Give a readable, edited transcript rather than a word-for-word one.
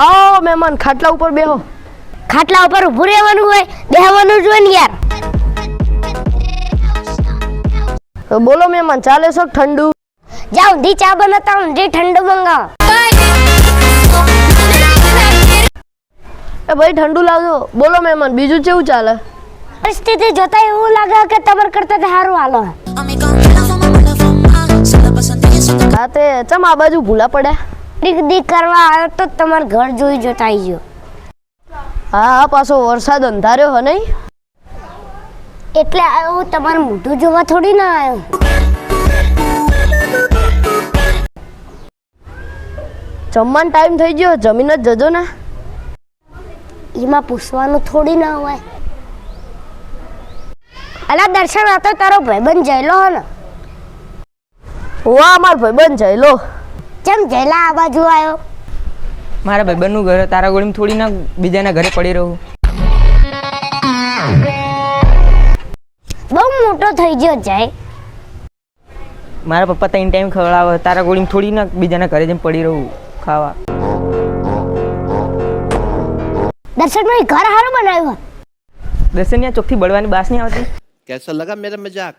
આવો મહેમાન, ખાટલા ઉપર બેહો. ખાટલા ઉપર ઊભું રહેવાનું હોય, બેહવાનું જ હોય ને યાર. તો બોલો મહેમાન, ચાલે છે ઠંડુ? જાઓ ઊંધી ચા બનાવતા, ઊંધી ઠંડુ મંગાવો. એ ભાઈ ઠંડુ લાવજો. બોલો મહેમાન, બીજું કેવું ચાલે? પરિસ્થિતિ જોતા એવું લાગે કે તમાર કરતા સારું હાલો. રાતે ચમ આ બાજુ ભૂલા પડ્યા? દીક કરવા આવ્યો તો તમાર ઘર જોઈ જોતા આવી ગયો. હા, પાછો વરસાદ અંધાર્યો હે નહીં? એટલે આવ્યો, તમારું મોઢું જોવા થોડી ના આવ્યો. જમવાનો ટાઈમ થઈ ગયો, જમીન જ જજો ને. એમાં પૂછવાનું થોડી ના હોય. અલા દર્શન, આ તો તારો ભાઈબંધ જયલો હે ને? વાહ, અમાર ભાઈબંધ જયલો. કેમ જયલા આ બાજુ આવ્યો? મારા ભાઈબંધનું ઘર તારા ગોળીમાં થોડી ના બીજાના ઘરે પડી રહું. બહુ મોટો થઈ ગયો જાય. મારા પપ્પા 3 ટાઈમ ખવડાવે, તારા ગોળીમાં થોડી ના બીજાના ઘરે જઈને પડી રહું ખાવા. દર્શનભાઈ ઘર હારું બનાવ્યું. દર્શનિયા ચોખ્ખી બળવાની બાસ નહીં આવતી. कैसा लगा मेरा मजाक?